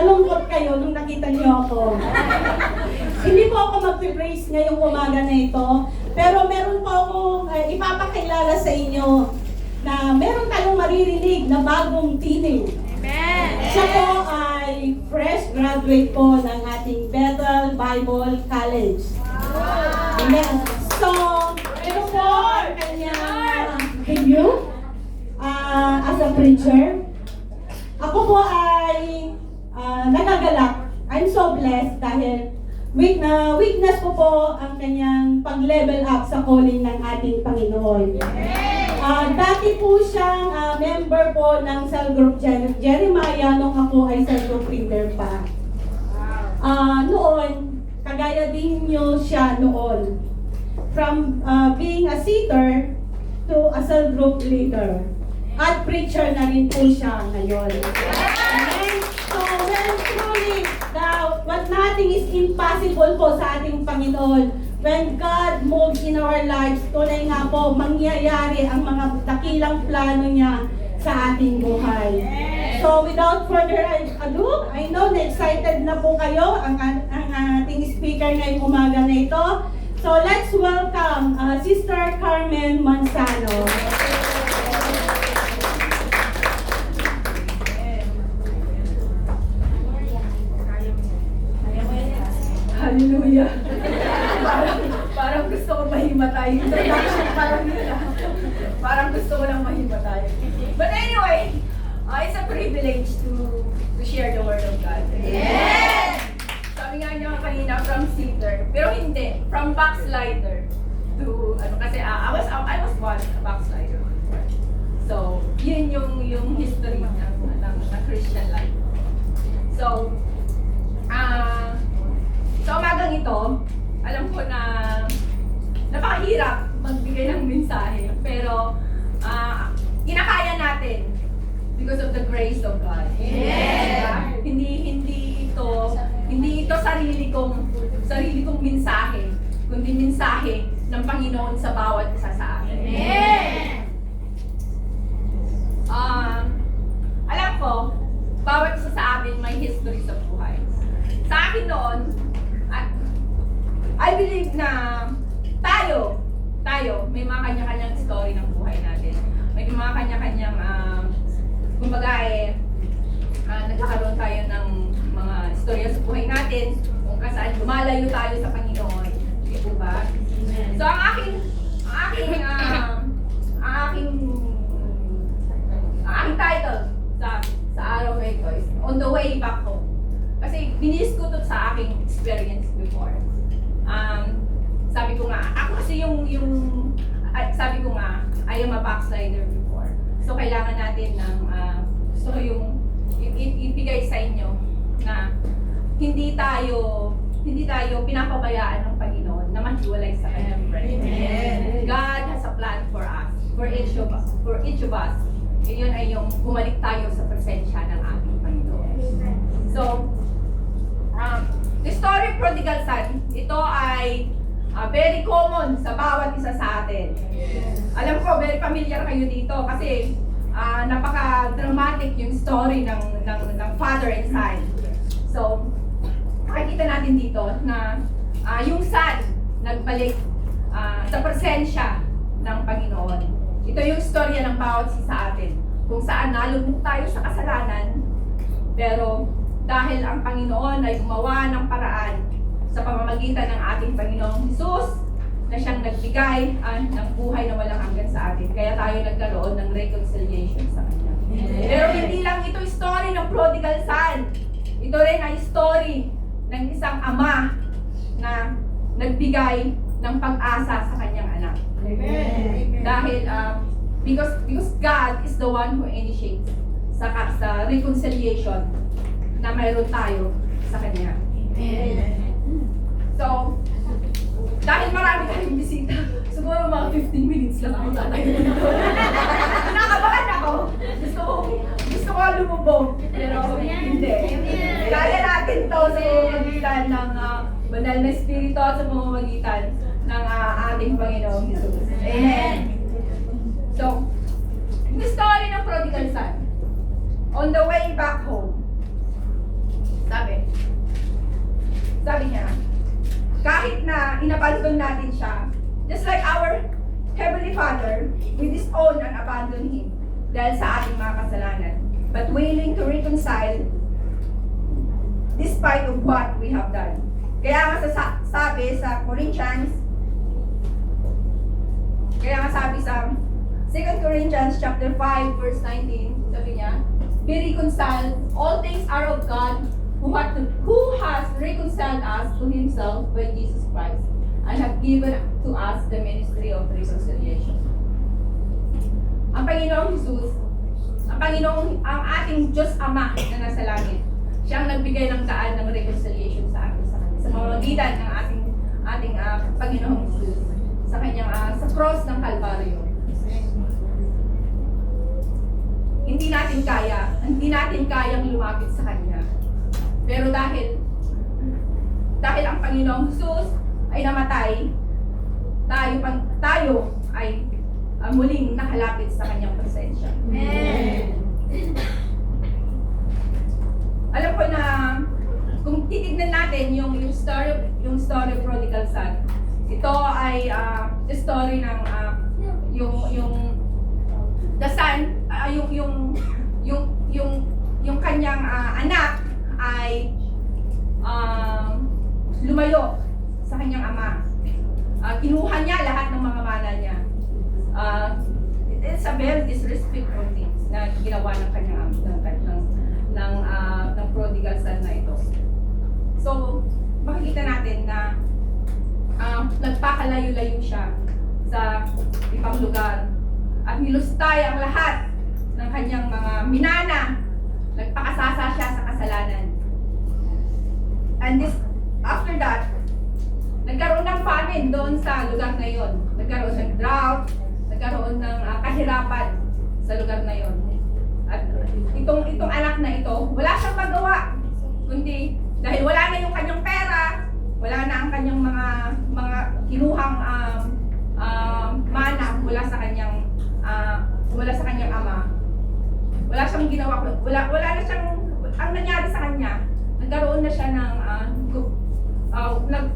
nalungkot kayo nung nakita niyo ako. Hindi po ako mag-praise ngayong umaga na ito, pero meron po akong ipapakilala sa inyo na meron tayong maririnig na bagong tinig. Amen! Siya po ay fresh graduate po ng ating Bethel Bible College. Amen. So, ito po ang kanyang debut as a preacher. Ako po ay nagagalak. I'm so blessed dahil witness ko po ang kanyang pag-level up sa calling ng ating Panginoon. Dati po siyang member po ng cell group Jeremiah nung ako ay cell group leader pa. Noon, kagaya din niyo siya noon. From being a seater to a cell group leader. At preacher na rin po siya ngayon. Amen. So, well, truly, what nothing is impossible po sa ating Panginoon. When God moves in our lives, tunay nga po, mangyayari ang mga dakilang plano niya sa ating buhay. So, without further ado, I know na excited na po kayo ang ating speaker ngayong umaga na ito. So, let's welcome Sister Carmen Manzano. Hallelujah! parang gusto ko mahimatay. Introduction, parang gusto ko lang mahimatay. But anyway, it's a privilege to share the Word of God. Yeah! Sabi nga niyo kanina, from seater. Pero hindi, from backslider to, kasi I was once a backslider. So, yun yung history ng Christian life. So, sa umagang ito, alam ko na napakahirap magbigay ng mensahe, pero kinakaya natin because of the grace of God. Yeah. Hindi ito sarili kong mensahe, kundi mensahe ng Panginoon sa bawat isa sa atin. Alam ko, bawat isa sa atin may history sa buhay. Sa akin noon, I believe na tayo, may mga kanya-kanyang story ng buhay natin. May mga kanya-kanyang, nagkakaroon tayo ng mga istorya sa buhay natin, kung saan lumalayo tayo sa Panginoon. Di po ba? So, ang aking title sa araw na ito is On the Way Back Home. Kasi binis ko to sa aking experience before. Sabi ko nga, ako kasi sabi ko nga, I am a backslider before. So, kailangan natin ng, gusto ko yung ibigay sa inyo na hindi tayo pinapabayaan ng Panginoon na mahiwalay sa kanyang friend. God has a plan for us, for each of us. Yun ay yung bumalik tayo sa presensya ng ating Panginoon. So, the story of Prodigal Son, ito ay very common sa bawat isa sa atin. Alam ko, very familiar kayo dito kasi napaka-dramatic yung story ng father and son. So, makikita natin dito na yung son nagbalik sa presensya ng Panginoon. Ito yung storya ng bawat isa sa atin. Kung saan nalubog tayo sa kasalanan, pero dahil ang Panginoon ay gumawa ng paraan sa pamamagitan ng ating Panginoong Hesus na siyang nagbigay ng buhay na walang hanggan sa atin. Kaya tayo nagkaroon ng reconciliation sa Kanya. Pero hindi lang ito story ng prodigal son. Ito rin ay story ng isang ama na nagbigay ng pag-asa sa kanyang anak. Amen. Dahil because God is the one who initiates sa reconciliation na mayroon tayo sa Kanya. Amen. So, dahil marami tayong bisita, siguro mga 15 minutes lang ako tatayo dito. Nakakabahan ako. Gusto ko lumubog. Pero hindi. Kaya natin to sa pamamagitan ng banal na espiritu at sa pamamagitan ng ating Panginoong Jesus. Amen. So, the story ng prodigal son. On the way back home, Sabi niya, kahit na inabandon natin siya, just like our Heavenly Father, we disown and abandon Him dahil sa ating mga kasalanan, but willing to reconcile despite of what we have done. Kaya nga sabi sa Corinthians, sa 2 Corinthians chapter 5 verse 19, sabi niya, be reconciled, all things are of God, who has reconciled us to Himself by Jesus Christ, and have given to us the ministry of reconciliation. Ang Panginoong Jesus, ang ating Diyos Ama na nasa langit, siya ang nagbigay ng daan ng reconciliation sa atin sa Kanya, sa pamamagitan ng ating Panginoong Jesus, sa Kanyang sa cross ng Kalbaryo. Hindi natin kayang lumapit sa Kanya. Pero dahil ang Panginoong Jesus ay namatay, tayo ay muling nakalapit sa Kanyang presensya. Amen. Alam ko na kung titignan natin yung story of Prodigal Son, ito ay the story ng the son, yung kanyang anak ay lumayo sa kanyang ama. Kinuha niya lahat ng mga mana niya. It's a very disrespectful thing na ginawa ng kanyang ng prodigal son na ito. So, makikita natin na nagpakalayo-layo siya sa ibang lugar at nilustay ang lahat ng kanyang mga minana. Nagpakasasa siya sa kasalanan. And after that, nagkaroon ng famine doon sa lugar na yon. Nagkaroon ng drought, nagkaroon ng kahirapan sa lugar na yon. At itong anak na ito, wala siyang magawa, kundi dahil wala na yung kanyang pera, wala na ang kanyang mga kinuhang mana mula sa kanyang ama. Wala siyang ginawa, wala na siyang, ang nangyari sa kanya, nagkaroon na siya ng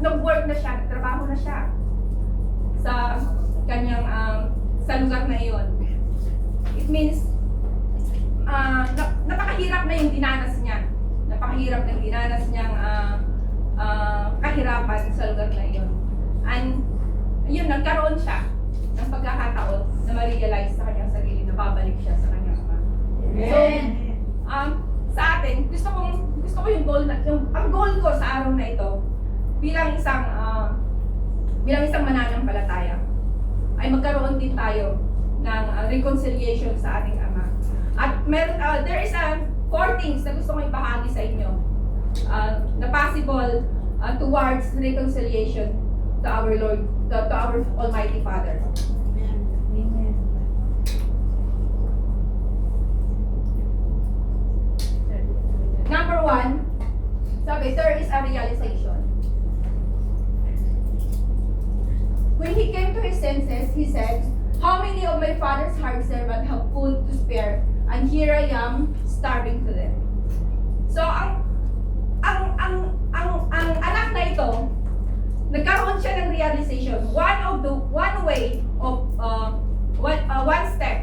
nag-work na siya, nagtrabaho na siya sa kanyang sa lugar na iyon. It means napakahirap na yung dinanas niya. Napakahirap ng dinanas niyang kahirapan sa lugar na iyon. And yun, nagkaroon siya ng pagkakataon na ma-realize sa kanyang sarili na babalik siya sa kanyang ama. So, sa atin, gusto ko yung goal ang goal ko sa araw na ito bilang isang mananampalataya ay magkaroon din tayo ng reconciliation sa ating ama. At there is 4 things na gusto kong ibahagi sa inyo na possible towards reconciliation to our Lord, to our Almighty Father. Amen. Number 1, sabi, there is a realization. When he came to his senses, he said, "How many of my father's hired servants have food to spare, and here I am starving to death?" So ang anak na ito, nagkaroon siya ng realization. One step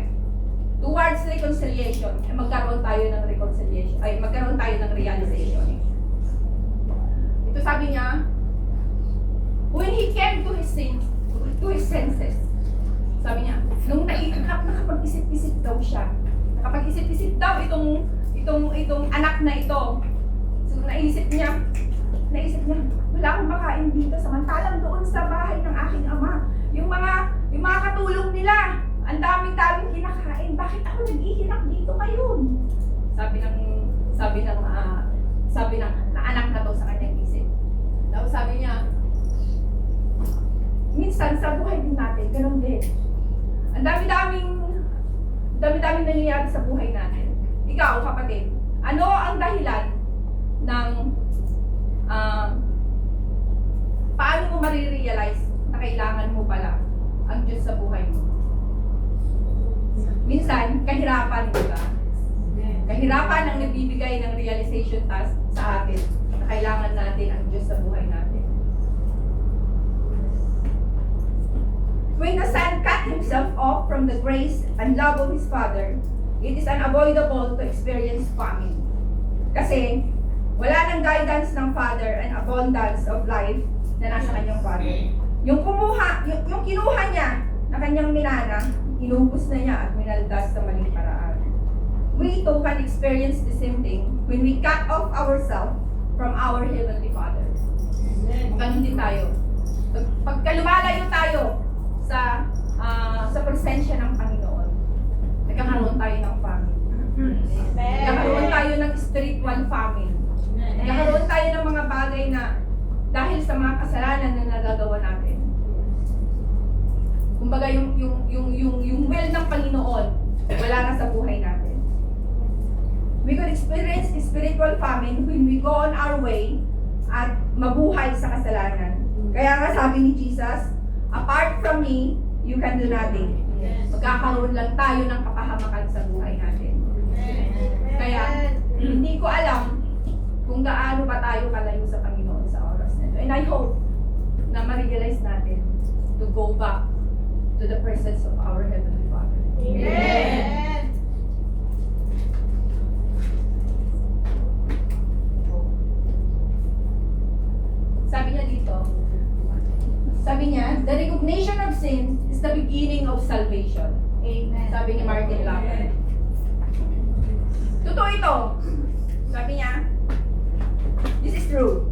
towards reconciliation, ay magkaroon tayo ng realization. Ito sabi niya, when he came to his senses, sabi niya, nung nakapag-isip-isip daw siya, itong anak na ito. So naisip niya, wala akong makain dito, samantalang doon sa bahay ng aking ama, yung mga katulong nila, ang daming kinakain, bakit ako nag-ihirap dito ngayon? Sabi ng anak na to sa kanyang isip. Tapos sabi niya, minsan sa buhay din natin, ganun din. Ang dami-daming nangyayari sa buhay natin. Ikaw, kapatid, ano ang dahilan ng paano mo marirealize na kailangan mo pala ang Diyos sa buhay mo? Minsan, kahirapan, di ba? Kahirapan ang nagbibigay ng realization task sa atin na kailangan natin ang Diyos sa buhay natin. When the son cut himself off from the grace and love of his father, it is unavoidable to experience famine. Kasi wala nang guidance ng father and abundance of life na nasa kanyang father. Yung kinuha niya na kanyang minana, inubos na niya at minaldas sa maling paraan. We too can experience the same thing when we cut off ourselves from our Heavenly Father. Ganun din tayo. Pagka lumalayo tayo sa presensya ng Panginoon, nagkakaroon tayo ng famine. Nagkakaroon tayo ng spiritual famine. Nagkakaroon tayo ng mga bagay na dahil sa mga kasalanan na nagagawa natin. Kumbaga yung will ng Panginoon wala na sa buhay natin. We could experience spiritual famine when we go on our way at mabuhay sa kasalanan. Kaya nga sabi ni Jesus, apart from me, you can do nothing. Magkakaroon lang tayo ng kapahamakan sa buhay natin. Kaya hindi ko alam kung gaano ba tayo kalayo sa Panginoon sa oras na ito. And I hope na ma-realize natin to go back to the presence of our Heavenly Father. Amen. Sabi niya, the recognition of sin is the beginning of salvation. Amen. Sabi ni Martin Luther. Totoo ito. Sabi niya, this is true.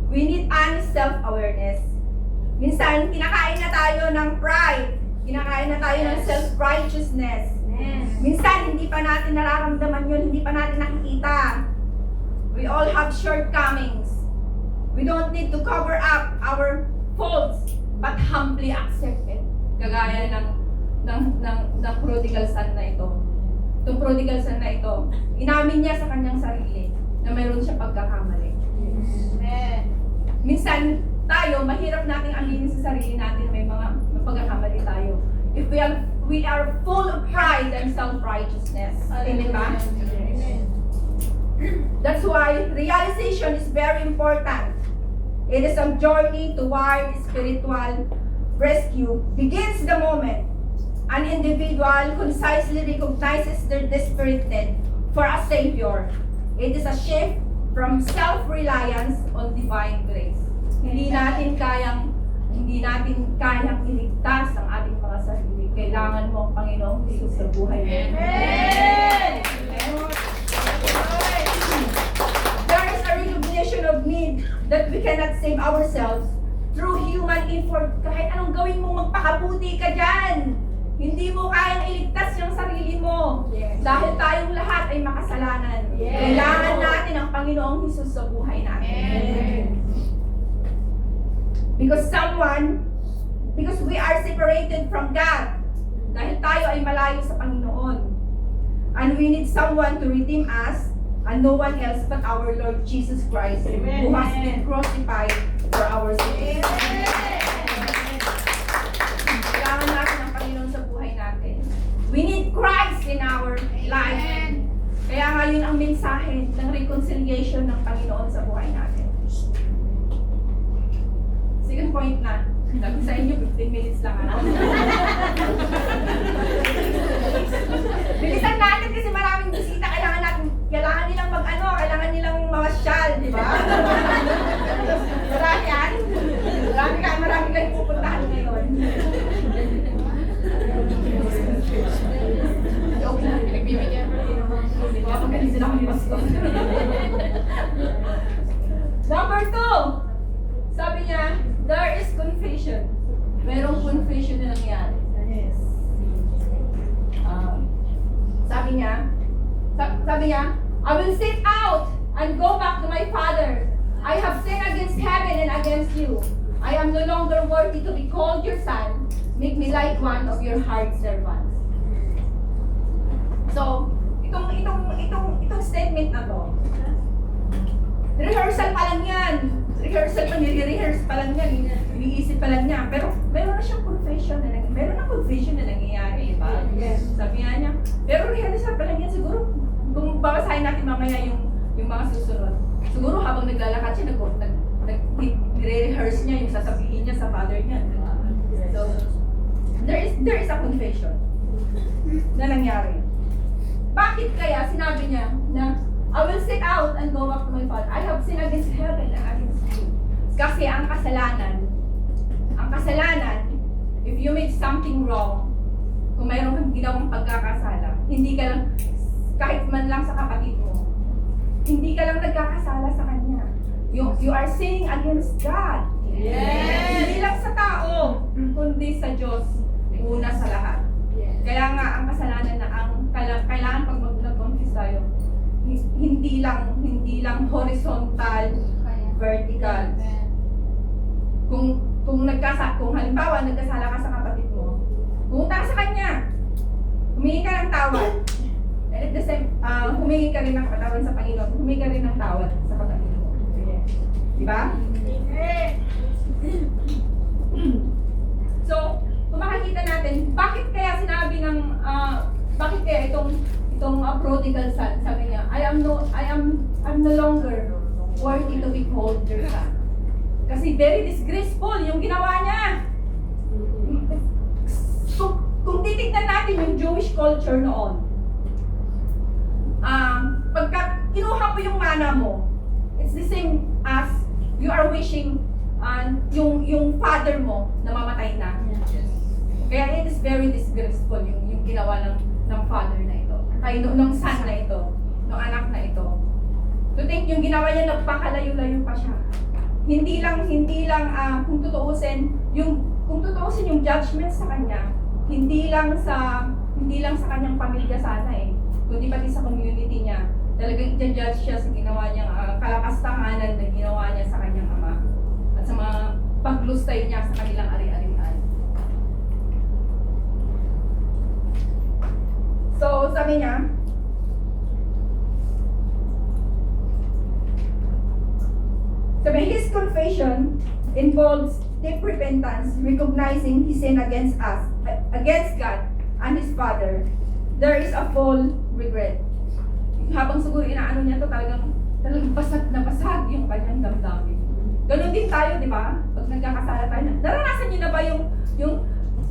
We need honest self-awareness. Minsan, kinakain na tayo ng pride. Kinakain na tayo ng self-righteousness. Minsan, hindi pa natin nararamdaman yun, hindi pa natin nakikita. We all have shortcomings. We don't need to cover up our faults, but humbly accept it. Kagaya ng prodigal son na ito. Itong prodigal son na ito, inamin niya sa kanyang sarili na mayroon siya pagkakamali. Amen. Minsan tayo, mahirap nating aminin sa sarili natin may mga pagkakamali tayo. If we are full of pride and self-righteousness. Amen ba? Amen. That's why realization is very important. It is a journey toward spiritual rescue. Begins the moment an individual concisely recognizes their desperate need for a Savior. It is a shift from self-reliance on divine grace. Hindi natin kayang iligtas ang ating mga sarili. Kailangan mo ang Panginoong Jesus sa buhay mo. Amen. There is a recognition of need that we cannot save ourselves through human effort. Kahit anong gawin mo, magpakabuti ka dyan. Hindi mo kayang iligtas yung sarili mo. Yes. Dahil tayong lahat ay makasalanan. Yes. Kailangan natin ang Panginoong Jesus sa buhay natin. Amen. Because we are separated from God. Dahil tayo ay malayo sa Panginoon. And we need someone to redeem us, and no one else but our Lord Jesus Christ, Amen. who has been crucified for our sins. Kailangan natin ang Panginoon sa buhay natin. We need Christ in our life. Kaya ngayon ang mensahe ng reconciliation ng Panginoon sa buhay natin. Second point na. Sabi sa inyo, 15 minutes lang ano. Bilisan natin kasi maraming bisita. Kailangan nilang kailangan nilang mamasyal, di ba? Marami yan. Marami kayong pupuntahan ngayon. Joke lang, pinagbibigyan mo rin. Di ba? Magaling sila kami pastor. Number 2, sabi niya, there is confession. Merong confession na nangyari. Yes. Sabi niya, I will sit out and go back to my father. I have sinned against heaven and against you. I am no longer worthy to be called your son. Make me like one of your hard servants. So, itong statement na to, rehearsal pa lang yan. Nire-rehearse pa lang yan. Iniisip pa lang niya. Pero meron na siyang confession na nangyayari, diba? Yes. Sabi niya, pero rehearsal pa lang yan siguro. kung babasahin natin mamaya yung mga susunod, siguro habang naglalakad siya, nire-rehearse niya yung sasabihin niya sa father niya. So, there is a confession na nangyari. Bakit kaya sinabi niya na I will set out and go back to my father. I have sinned against heaven and against you. Kasi ang kasalanan, if you made something wrong, kung mayroon kang ginawang pagkakasala, hindi ka lang, kahit man lang sa kapatid mo, hindi ka lang nagkakasala sa kanya. You are sinning against God. Yes. Hindi lang sa tao, kundi sa Diyos, una sa lahat. Kaya nga, ang kasalanan na kailangan pag mag-confess tayo, hindi lang horizontal, vertical. Kung halimbawa nagkasala ka sa kapatid mo, pumunta ka sa kanya, humingi ka ng tawad. And at the same, humingi ka rin ng katawan sa Panginoon, humingi ka rin ng tawad sa kapatid mo. Diba? So, kung makikita natin, bakit kaya sinabi ng, bakit kaya itong prodigal son, sabi niya, I'm no longer worthy to be called your son. Kasi very disgraceful yung ginawa niya. So, kung titignan natin yung Jewish culture noon, pagka kinuha mo yung mana mo, it's the same as you are wishing yung father mo na mamatay na. Kaya it is very disgraceful yung ginawa ng father na ito. Ay, ng son na ito, ng anak na ito. To think yung ginawa niya, nagpakalayo-layo pa siya. Hindi lang kung tutuusin yung judgment sa kanya, hindi lang sa kanyang pamilya sana kundi pati sa community niya. Talagang i-judge siya sa ginawa niyang kalapastanganan na ginawa niya sa kanyang ama at sa mga paglustay niya sa kanilang ari-arian. So, sabi niya, his confession involves deep repentance, recognizing his sin against God and his Father. There is a full regret. Habang siguro inaano niya to, talagang basag na basag yung kanyang damdamin. Ganon din tayo, di ba? Pag nagkakasala tayo, naranasan niyo na ba yung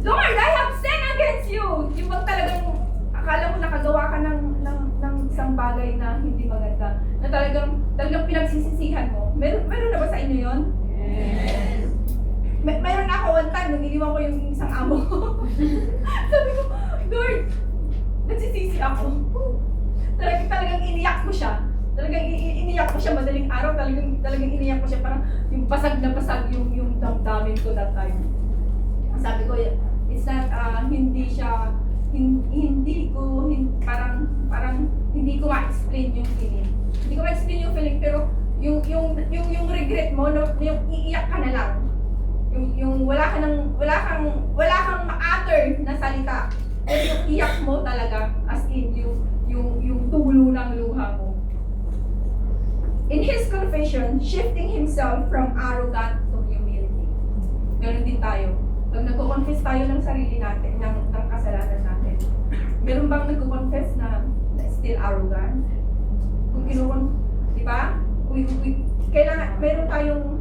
Lord, I have sinned against you! Yung bang talagang akala mo nakagawa ka ng isang bagay na hindi maganda, na talagang pinagsisisihan mo. Meron na ba sa inyo yun? Yes. Mayroon ako one time, nung iniwan ko yung isang amo. Sabi ko, Lord, nagsisisi ako. Talagang iniyak ko siya. Iniyak ko siya madaling araw. Talagang iniyak ko siya. Parang yung basag na basag yung damdamin ko that time. Sabi ko, it's not, parang hindi ko ma-explain yung feeling. Hindi ko ma-explain yung feeling, pero yung regret mo, yung iiyak ka na lang. Yung wala kang ma-utter na salita. Pero yung iyak mo talaga, as in, yung tulo ng luha mo. In his confession, shifting himself from arrogant to humility. Ganun din tayo. Pag nagko-confess tayo ng sarili natin, ng kasalanan natin, meron bang nagko-confess na still arrogant? Kung di ba? Kailangan, meron tayong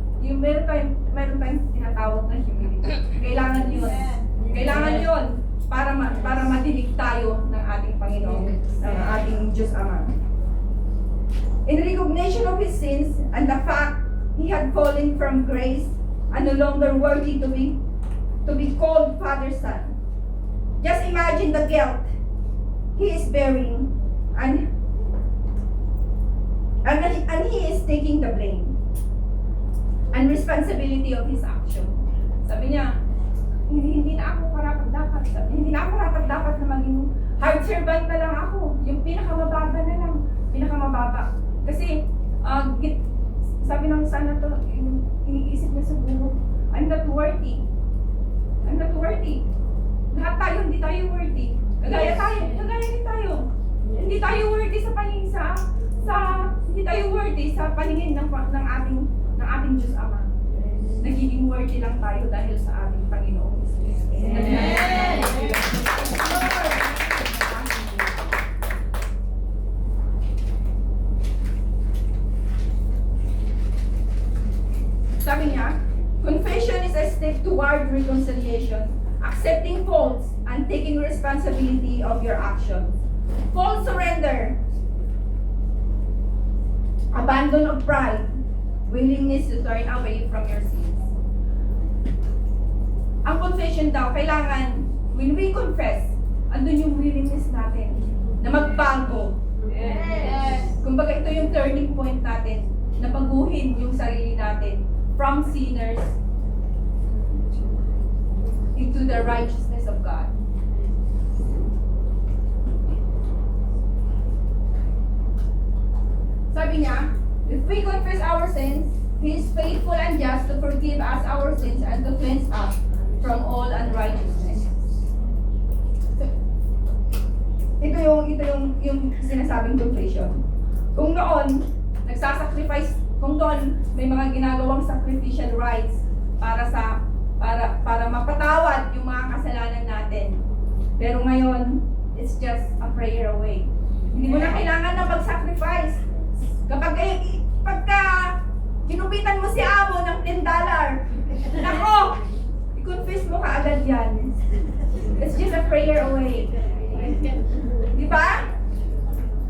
tinatawag na humility. Kailangan yun para madinig tayo ng ating Panginoon, ng ating Diyos Ama. In recognition of his sins and the fact he had fallen from grace and no longer worthy to be called Father's Son. Just imagine the guilt he is bearing and he is taking the blame and responsibility of his action. Sabi niya, hindi na ako karapat-dapat na maging hard servant na lang ako. Yung pinakamababa na lang. Pinakamababa. Kasi, sabi ng sana to, iniisip niya sa buho, I'm not worthy. Lahat tayo, hindi tayo worthy. Kagaya din tayo. Hindi tayo worthy hindi tayo worthy sa paningin ng ating Diyos Ama. Nagiging worthy lang tayo dahil sa ating Panginoon. toward reconciliation, accepting faults, and taking responsibility of your actions. Full surrender, abandon of pride, willingness to turn away from your sins. Ang confession daw, kailangan, when we confess, andun yung willingness natin na magbago. Yes. Kumbaga ito yung turning point natin, na baguhin yung sarili natin from sinners into the righteousness of God. Sabi niya, if we confess our sins, He is faithful and just to forgive us our sins and to cleanse us from all unrighteousness. Ito yung sinasabing confession. Kung noon, nagsasacrifice, kung doon may mga ginagawang sacrificial rites para mapatawad yung mga kasalanan natin. Pero ngayon, it's just a prayer away. Hindi mo na kailangan na mag-sacrifice. Pagka ginupitan mo si amo ng $10, nako, i-confess mo kaagad yan. It's just a prayer away. Di ba?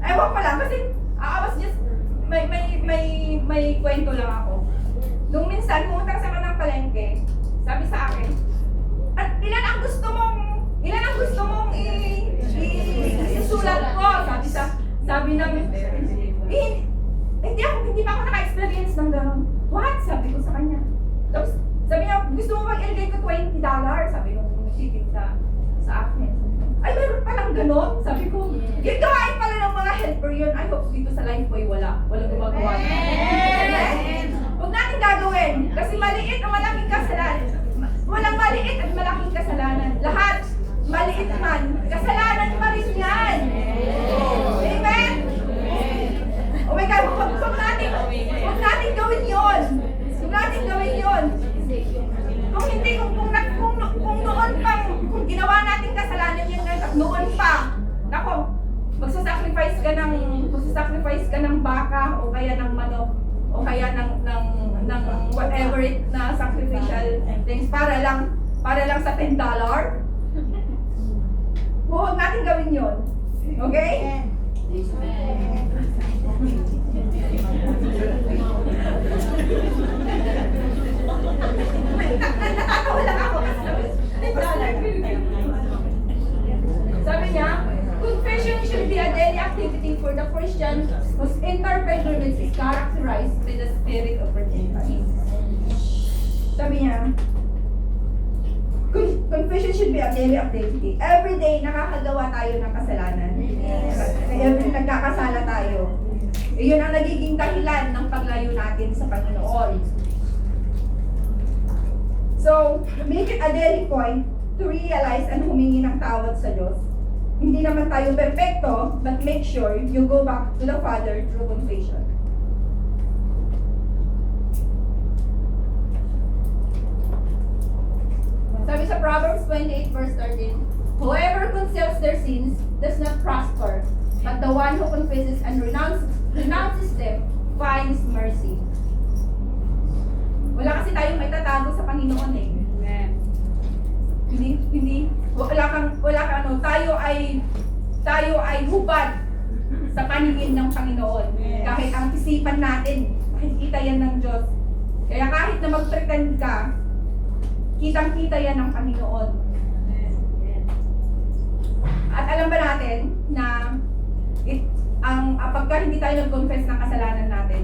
Ewan ko lang, kasi I was just, may kwento lang ako. Nung minsan, pumunta sa kanang palengke, sabi sa akin, at ilan ang gusto mong isulat ko? Sabi ng, hindi pa ako naka-experience ng gano'n. What? Sabi ko sa kanya. Tapos, sabi niya, gusto mo mag-ilagay ko $20? Sabi nung chicken sa akin. Ay, meron palang gano'n? Sabi ko, gawain pala ng mga helper yun. I hope dito sa Lifebuoy walang gumagawa. Huwag natin gagawin. Kasi maliit o malaking kasalanan. Walang maliit at malaking kasalanan. Lahat, maliit man, kasalanan pa rin yan. Amen? Oh my God, huwag natin gawin yun. Huwag natin gawin yun. Kung hindi, kung noon pang, kung ginawa natin kasalanan yun, noon pa, nako, magsasacrifice ka ng baka, o kaya ng manok, o kaya ng whatever it na sacrificial things, para lang sa $10. Huwag natin gawin yun. Okay? Natatawa lang ako. Sabi niya, confession should be a daily activity for the Christian whose entire pilgrimage is characterized by the spirit of repentance. Sabi niya, confession should be a daily activity. Every day, nakakagawa tayo ng kasalanan. Every nagkakasala tayo. Iyon ang nagiging dahilan ng paglayo natin sa Panginoon. So, make it a daily point to realize and humingi ng tawad sa Diyos. Hindi naman tayo perfecto, but make sure you go back to the Father through confession. Sabi sa Proverbs 28 verse 13, whoever conceals their sins does not prosper, but the one who confesses and renounces them finds mercy. Wala kasi tayong may tatago sa Panginoon eh. Hindi, wala kang tayo ay hubad sa paningin ng Panginoon. Kahit ang isipan natin, makikita yan ng Diyos. Kaya kahit na mag-pretend ka, kitang-kita yan ng Panginoon. At alam ba natin na pagka hindi tayo nag-confess ng kasalanan natin,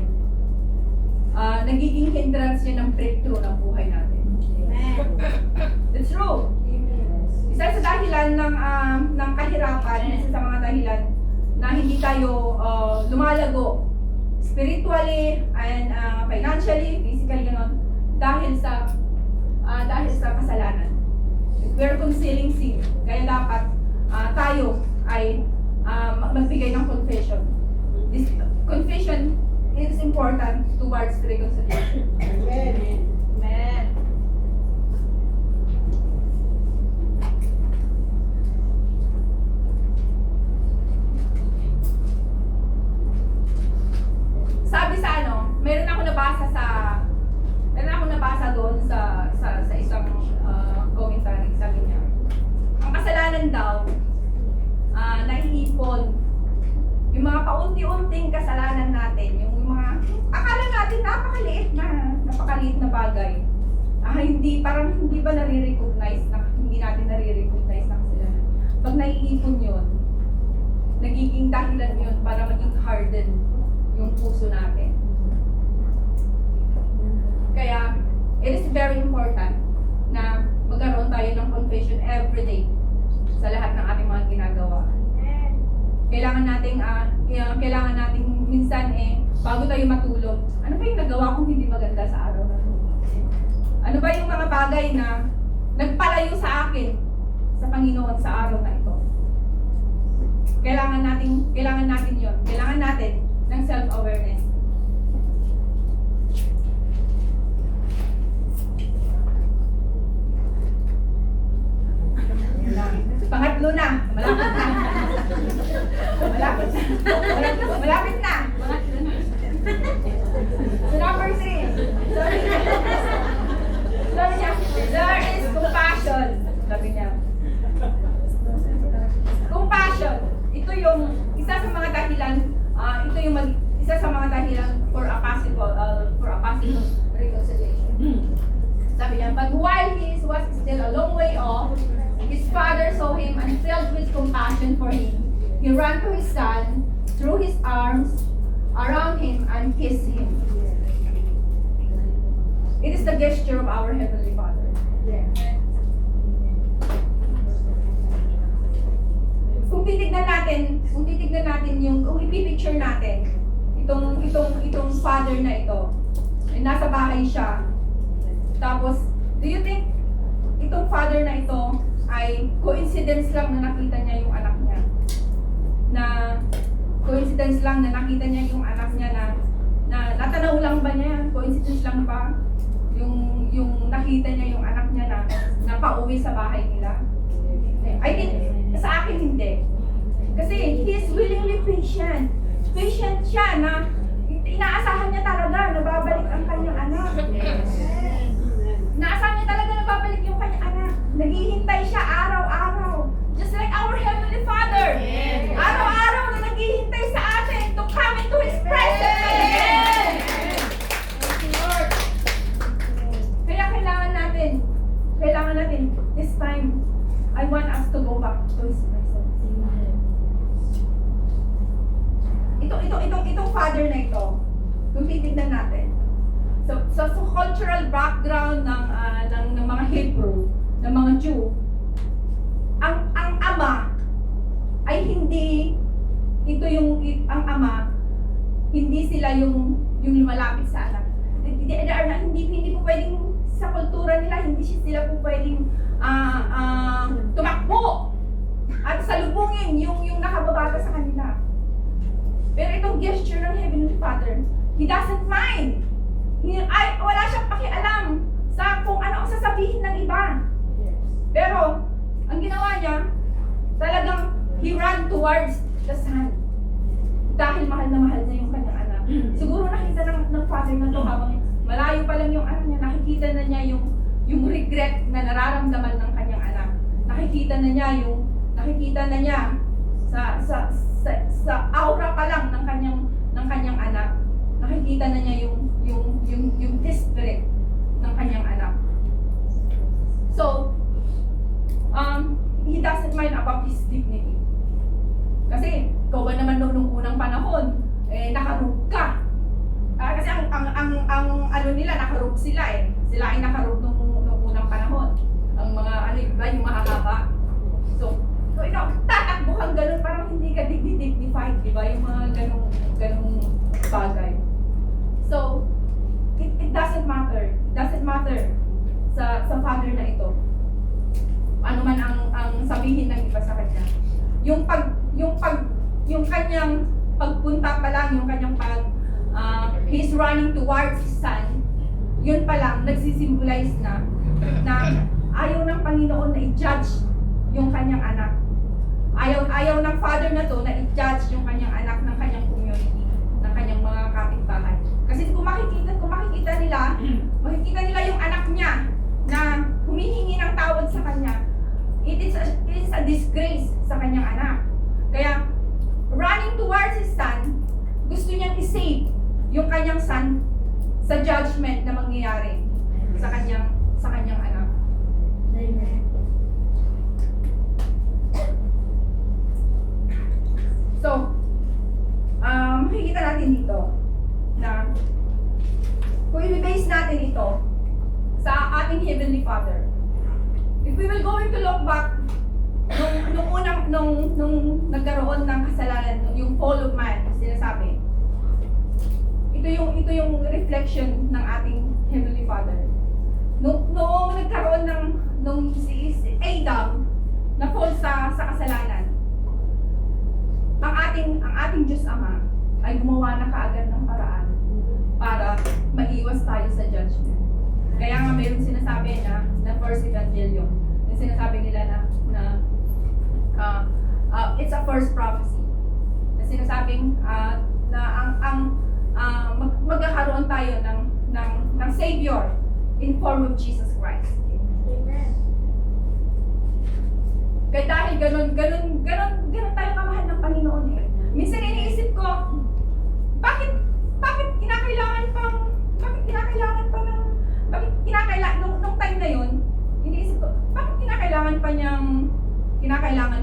nagiging hindrance yan ng breakthrough ng buhay natin. That's true. Isa sa dahilan ng kahirapan, isa sa mga dahilan na hindi tayo lumalago spiritually and financially, physically, gano'n, dahil sa kasalanan. We're concealing sin. Kaya dapat tayo ay magbigay ng confession. This confession is important towards reconciliation. Amen. Amen. Sabi sa meron ako nabasa nabasa doon sa isang commentary, sabi niya, ang kasalanan daw, naiipon. Yung mga paunti-unting kasalanan natin, yung mga akala natin napakaliit na bagay. Parang hindi ba nare-recognize na, hindi natin nare-recognize na kasalanan. Pag naiipon yun, nagiging dahilan yun para maging harden yung puso natin. Kaya, it is very important na magkaroon tayo ng confession every day sa lahat ng ating mga ginagawa. Kailangan nating minsan bago tayo matulog, ano ba yung nagawa kong hindi maganda sa araw na ito? Ano ba yung mga bagay na nagpalayo sa akin sa Panginoon sa araw na ito? Kailangan natin yun. Kailangan natin ng self-awareness. Pangatlo na. Malapit na. Malapit na. So number 3. Sabi niya, there is compassion. Sabi niya. Compassion. Ito yung isa sa mga dahilan, isa sa mga dahilan for a possible reconciliation. Sabi niya, but while he was still a long way off, his father saw him and filled with compassion for him. He ran to his son, threw his arms around him, and kissed him. It is the gesture of our Heavenly Father. Kung titignan natin kung ipipicture natin, itong father na ito, nasa bahay siya. Tapos, do you think itong father na ito ay coincidence lang na nakita niya yung anak niya? Coincidence lang na nakita niya yung anak niya na natanaw lang ba niya? Coincidence lang ba? Yung nakita niya yung anak niya na pauwi sa bahay nila? I think, sa akin hindi. Kasi he is willingly patient. Patient siya na inaasahan niya talaga na babalik ang kanyang anak. Inaasahan niya talaga na babalik yung kanyang anak. Naghihintay siya araw-araw. Just like our Heavenly Father. Araw-araw na naghihintay sa atin to come into His presence again. Kaya kailangan natin, this time, I want us to go back to His presence. Itong father na ito, kung titignan natin, sa cultural background ng mga Hebrew, ng mga Jew, ang ama ay hindi ang ama hindi sila yung lumalapit sa anak. Hindi po pwedeng sa kultura nila, hindi sila po pwedeng tumakbo at salubungin yung nakababata sa kanila. Pero itong gesture ng Heavenly Father, He doesn't mind. Wala siyang pakialam sa kung ano ang sasabihin ng iba. Pero, ang ginawa niya, talagang He ran towards the son. Dahil mahal na mahal niya yung kanyang anak. Siguro nakita ng father na to habang malayo pa lang yung anak niya, nakikita na niya yung regret na nararamdaman ng kanyang anak. Nakikita na niya sa aura pa lang ng kanyang anak. Nakikita na niya yung desperate ng kanyang anak. So, he doesn't mind about his dignity. Kasi, ikaw ba naman nung unang panahon, nakaroon ka. Kasi ang nila, nakaroon sila eh. Sila ay nakaroon nung unang panahon. Ang mga, yung mahahaba. So ikaw, tatakbo kang ganun, parang hindi ka dignified, di ba? Yung mga ganung bagay. So, it doesn't matter. It doesn't matter sa father na ito. Ano man ang sabihin ng iba sa kanya. Yung kanyang pagpunta pa lang, yung kanyang he's running towards his son, yun pa lang, nagsisimbolize na ayaw ng Panginoon na i-judge yung kanyang anak. Ayaw ng father na to na i-judge yung kanyang anak ng kanyang community, ng kanyang mga kapitbahay. Kasi kung makikita nila yung anak kanyang son sa judgment na mangyayari sa kanyang anak. Amen. So, makikita natin dito na kung i-base natin ito sa ating Heavenly Father, if we will going to look back nung nagkaroon ng kasalanan, yung fall of man, sinasabi, ito yung reflection ng ating Heavenly Father. Noong nagkaroon nung si Adam na fall sa kasalanan, ang ating Diyos Ama ay gumawa na kaagad ng paraan para maiwas tayo sa judgment. Kaya nga mayroong sinasabi na first evangelium, yung sinasabi nila na it's a first prophecy. Na sinasabing magkakaroon tayo ng Savior in form of Jesus Christ. Amen. Kaya dahil ganun tayo kamahal ng Panginoon eh. Minsan iniisip ko, bakit nung time na yun, iniisip ko, bakit kinakailangan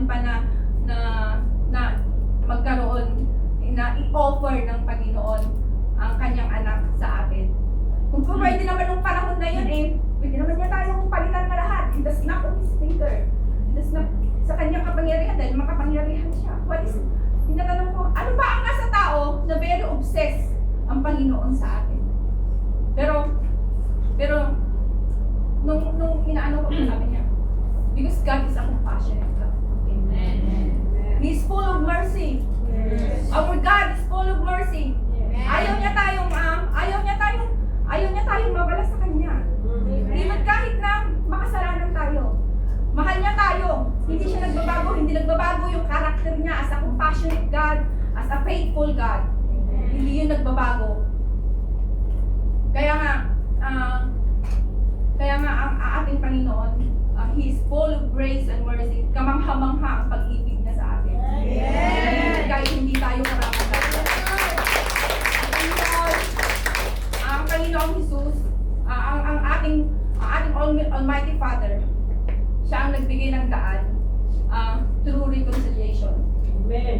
pa na magkaroon, na i-offer ng Panginoon ang kanyang anak sa atin. Kung pwede naman nung panahon na yun eh, pwede naman niya tayong palitan na lahat. It does not on his finger. It does not sa kanyang kapangyarihan dahil makapangyarihan siya. Tinatanong ko, ano ba ang nasa tao na very obsessed ang Panginoon sa atin? Pero nung inaano ko, sabi niya, because God is a compassionate God. Amen. He's full of mercy. Yes. Our God is full of mercy. Amen. Ayaw niya tayong mawala sa kanya. Even kahit na makasalanan tayo. Mahal niya tayo. Hindi siya nagbabago. Hindi nagbabago yung karakter niya as a compassionate God, as a faithful God. Hindi yun nagbabago. Kaya nga ang ating Panginoon, He is full of grace and mercy. Kamangha-mangha ang pag-ibig niya sa atin. Amen. Kahit hindi tayo karapat-dapat. Ang Panginoong Jesus, ang ating Almighty Father, siya ang nagbigay ng daan through reconciliation. Amen.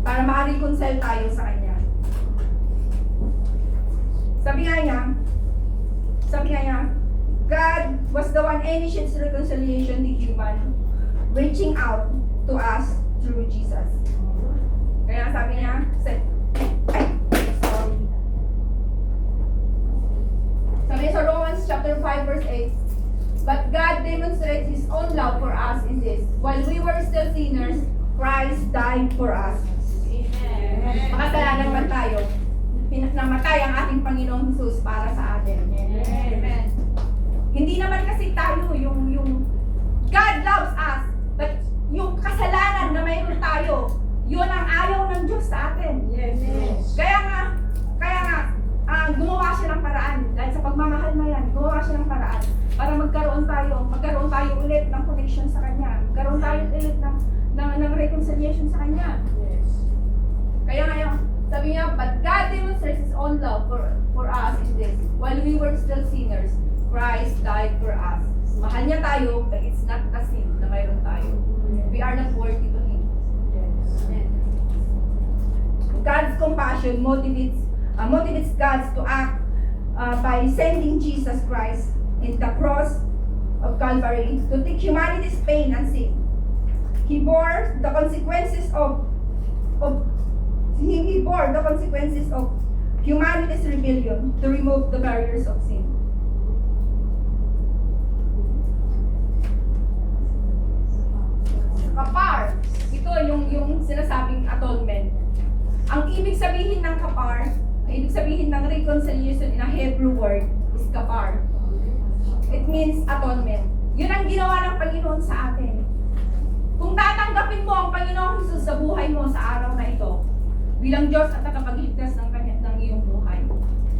Para ma-reconcile tayo sa Kanya. Sabi nga niya, God was the one initiates reconciliation to human, reaching out to us through Jesus. Kaya sabi niya, sabi sa Romans chapter 5 verse 8, but God demonstrates His own love for us in this, while we were still sinners, Christ died for us. Amen. Makasalanan man tayo, namatay ang ating Panginoong Jesus para sa atin. Amen. Hindi naman kasi tayo yung God loves us, but yung kasalanan na mayroon tayo, yun ang ayaw ng Diyos sa atin. Yes. Kaya nga, gumawa siya ng paraan. Dahil sa pagmamahal na yan, gumawa siya ng paraan para magkaroon tayo ulit ng connection sa Kanya. Magkaroon tayo ulit ng reconciliation sa Kanya. Yes. Kaya ngayon, sabi niya, but God demonstrates His own love for us in this. While we were still sinners, Christ died for us. Mahal niya tayo, but it's not a sin na mayroon tayo. We are not worthy to Him. God's compassion motivates God to act by sending Jesus Christ in the cross of Calvary to take humanity's pain and sin. He bore the consequences of humanity's rebellion to remove the barriers of sin. Kapar, ito yung sinasabing atonement. Ang ibig sabihin ng kapar, ang ibig sabihin ng reconciliation in a Hebrew word is kapar. It means atonement. Yun ang ginawa ng Panginoon sa atin. Kung tatanggapin mo ang Panginoong Jesus sa buhay mo sa araw na ito, bilang Diyos at nakapagligtas ng iyong buhay,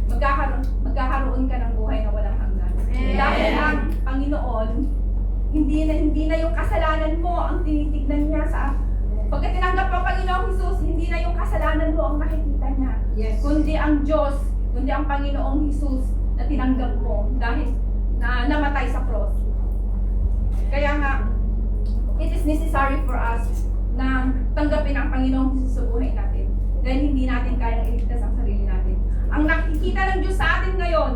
magkakaroon ka ng buhay na walang hanggan. Dahil ang Panginoon, hindi na yung kasalanan mo ang tinitignan niya Pagka tinanggap mo ang Panginoong Jesus, hindi na yung kasalanan mo ang nakikita niya. Yes. Kundi ang Diyos, kundi ang Panginoong Jesus na tinanggap mo dahil na namatay sa cross. Kaya nga, it is necessary for us na tanggapin ang Panginoong Jesus sa buhay natin. Dahil hindi natin kayang iligtas ang sarili natin. Ang nakikita ng Diyos sa atin ngayon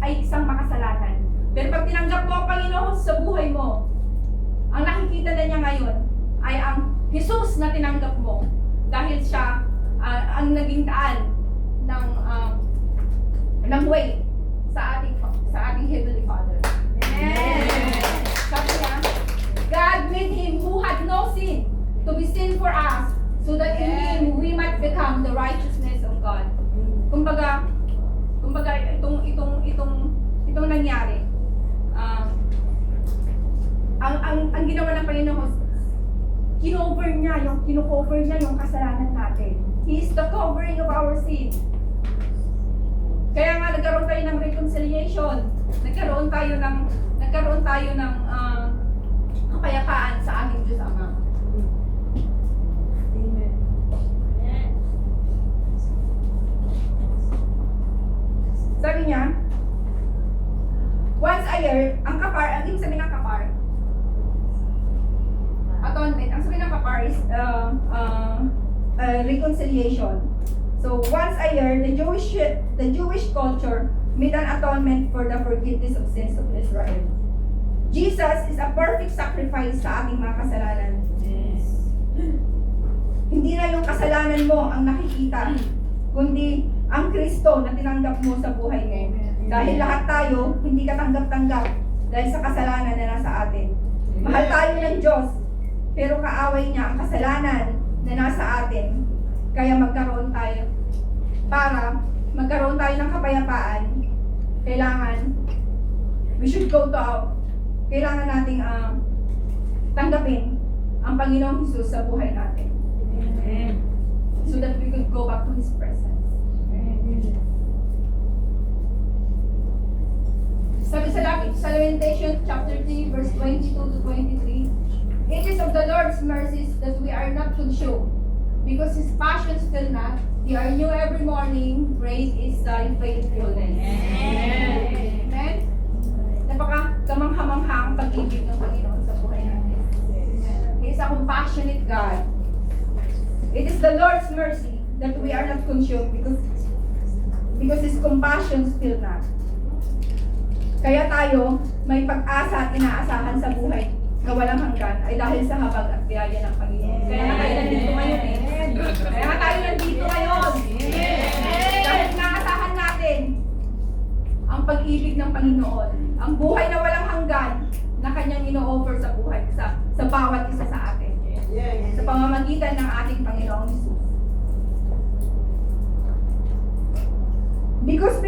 ay isang makasalanan. Pero pag tinanggap mo ang Panginoon sa buhay mo, ang nakikita na niya ngayon ay ang Jesus na tinanggap mo. Dahil siya ang naging daan ng way sa ating Heavenly Father. Amen. Sabi niya, God made Him who had no sin to be sin for us, so that in Him we might become the righteousness of God. Kumbaga itong nangyari. Ang ginawa ng Panginoon, kino-cover niya yung kasalanan natin. He is the covering of our sin. Kaya nga nagkaroon tayo ng reconciliation. Nagkaroon tayo ng kapayapaan sa ating Diyos Ama. Amen. Sabi niya, once a year, ang ibig sabihin ng kapar, atonement, ang sabihin ng kapar is reconciliation. So once a year, the Jewish culture made an atonement for the forgiveness of sins of Israel. Jesus is a perfect sacrifice sa ating mga kasalanan. Yes. Hindi na yung kasalanan mo ang nakikita, kundi ang Kristo na tinanggap mo sa buhay mo. Dahil lahat tayo, hindi katanggap-tanggap dahil sa kasalanan na nasa atin. Mahal tayo ng Diyos, pero kaaway niya ang kasalanan na nasa atin. Kaya magkaroon tayo ng kapayapaan. Kailangan nating tanggapin ang Panginoong Jesus sa buhay natin. Amen. So that we could go back to His presence. Sabi sa Lamentations chapter 3 verse 22 to 23, it is of the Lord's mercies that we are not consumed, because His passions fail not. They are new every morning. Great is Thy faithfulness. Amen. Amen. Napaka-kamangha-mangha ang pag-ibig ng Panginoon sa buhay natin. He is a compassionate God. It is the Lord's mercy that we are not consumed because His compassion still not. Kaya tayo may pag-asa at inaasahan sa buhay na walang hanggan ay dahil sa habag at biyaya ng Panginoon. Kaya nga tayo nandito ngayon eh. Kaya nga tayo nandito ngayon. Dahil inaasahan natin ang pag-ibig ng Panginoon. Ang buhay na walang hanggan na Kanyang ino-offer sa buhay, sa bawat isa sa atin. Sa pamamagitan ng ating Panginoong Jesus. Because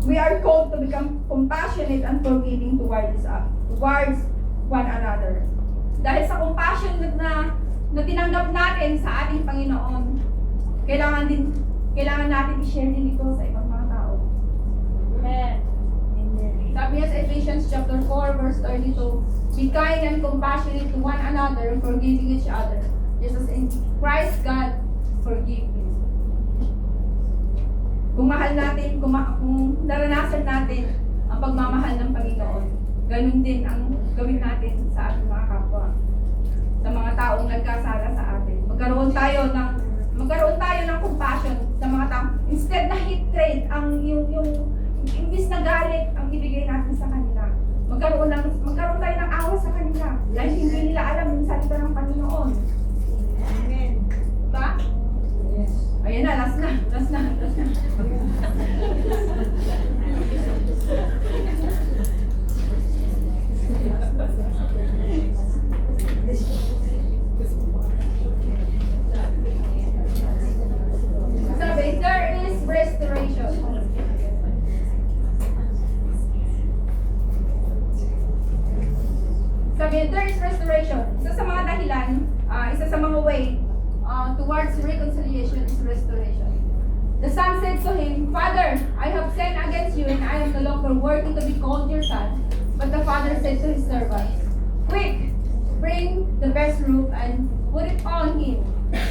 we are called to become compassionate and forgiving towards one another. Dahil sa compassion na tinanggap natin sa ating Panginoon, kailangan natin i-share din ito sa ibang mga tao. Amen. Sabi niya sa Ephesians chapter 4 verse 32, be kind and compassionate to one another, forgiving each other, just as in Christ God forgive you. Kung mahal natin, kung naranasan natin ang pagmamahal ng Panginoon, ganun din ang gawin natin sa ating mga kapwa, sa mga taong nagkasala sa atin. Magkaroon tayo ng compassion sa mga tao. Instead na hatred, imbis na galit ang ibigay natin sa kanila. Magkaroon tayo ng awa sa kanila dahil hindi nila alam yung salita ng Panginoon. Amen. Diba? Yes. Ayan na, last na. Sabi, there is restoration. Sabi, there is restoration. Isa sa mga dahilan, isa sa mga way towards reconciliation is restoration. The son said to him, Father, I have sinned against you and I am no longer worthy to be called your son. But the father said to his servants, Quick, bring the best robe and put it on him.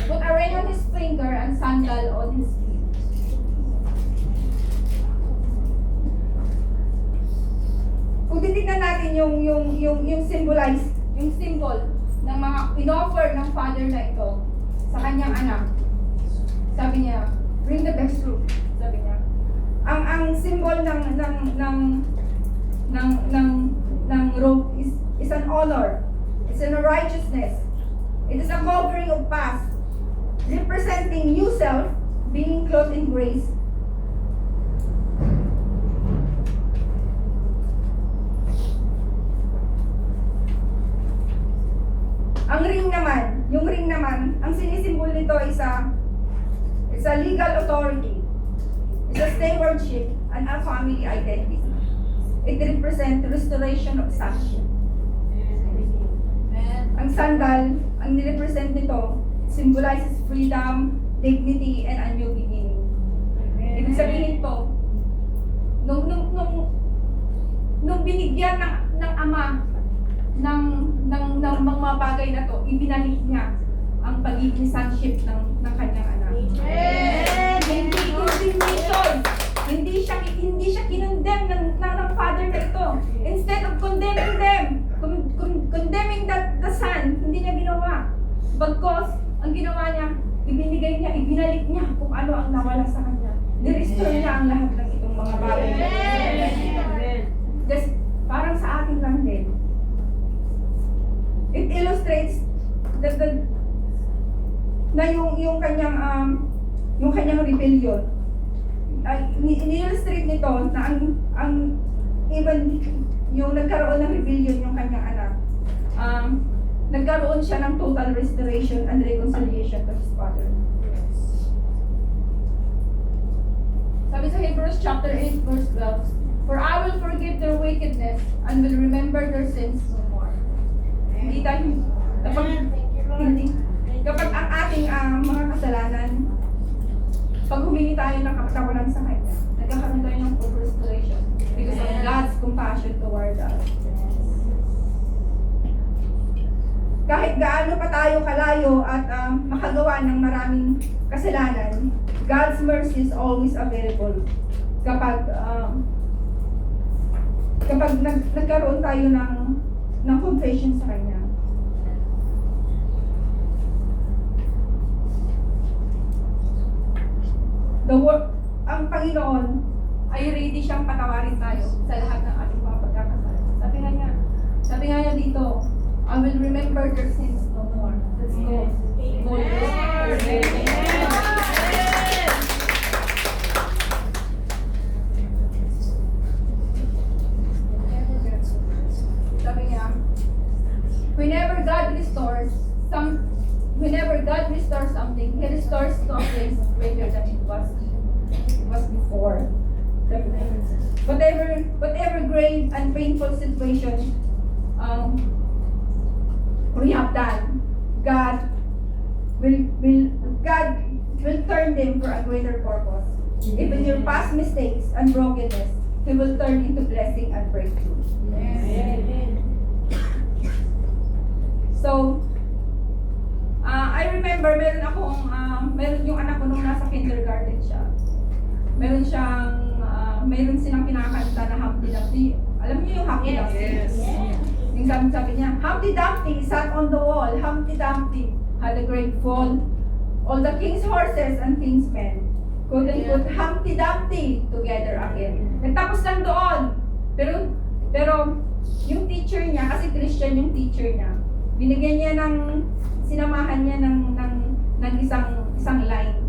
Put a ring on his finger and sandal on his feet. Kung titignan natin yung symbol ng mga inoffer ng father na ito sa kanyang anak. Sabi niya, bring the best robe. Sabi niya. Ang symbol ng robe is an honor. It's a righteousness. It is a covering of past, representing new self being clothed in grace. Yung ring naman, ang sinisimbol nito is a legal authority. It's a stewardship and a family identity. It represents restoration of sonship. Ang sandal, ang nirepresent nito, symbolizes freedom, dignity, and a new beginning. Ibig sabihin to, nung binigyan ng ama ng mga bagay na to, ibinalik niya ang pagiging sonship ng kanyang anak. Hindi condemnation. Hindi siya kinondemn ng father na ito. Instead of condemning them, condemning the son, hindi niya ginawa. Bagkos, ang ginawa niya, ibinalik niya kung ano ang nawala sa kanya. Ni-restore niya ang lahat ng itong mga bagay. Just, parang sa atin lang din. It illustrates na yung kanyang rebellion. Ni-illustrate nito na ang even yung nagkaroon ng rebellion yung kanyang anak. Nagkaroon siya ng total restoration and reconciliation to his father. Sabi sa Hebrews chapter 8 verse 12, "For I will forgive their wickedness and will remember their sins no more." Hindi tayo, kapag ang ating mga kasalanan, pag humingi tayo ng kapatawaran sa Kanya, nagkakaroon tayo ng full restoration because of God's compassion toward us. Kahit gaano pa tayo kalayo at makagawa ng maraming kasalanan, God's mercy is always available kapag nagkaroon tayo ng confession sa Kanya. Ang Panginoon ay ready siyang patawarin tayo sa lahat ng ating mga pagkakasala. Sabi nga niya dito, I will remember their sins no more. Let's go. Sabi niya, whenever God restores something, He restores to a place greater than it was before. Whatever grave and painful situation we have done, God will turn them for a greater purpose. Even your past mistakes and brokenness, He will turn into blessing and breakthrough. Amen. So, I remember meron yung anak ko nung nasa kindergarten siya. Meron silang kinakanta na Humpty Dumpty. Alam niyo yung Humpty Dumpty? Yes. Yung sabi niya, Humpty Dumpty sat on the wall. Humpty Dumpty had a great fall. All the king's horses and king's men couldn't put Humpty Dumpty together again. Nagtapos lang doon. Pero yung teacher niya, kasi Christian yung teacher niya, binigyan niya sinamahan niya ng isang line.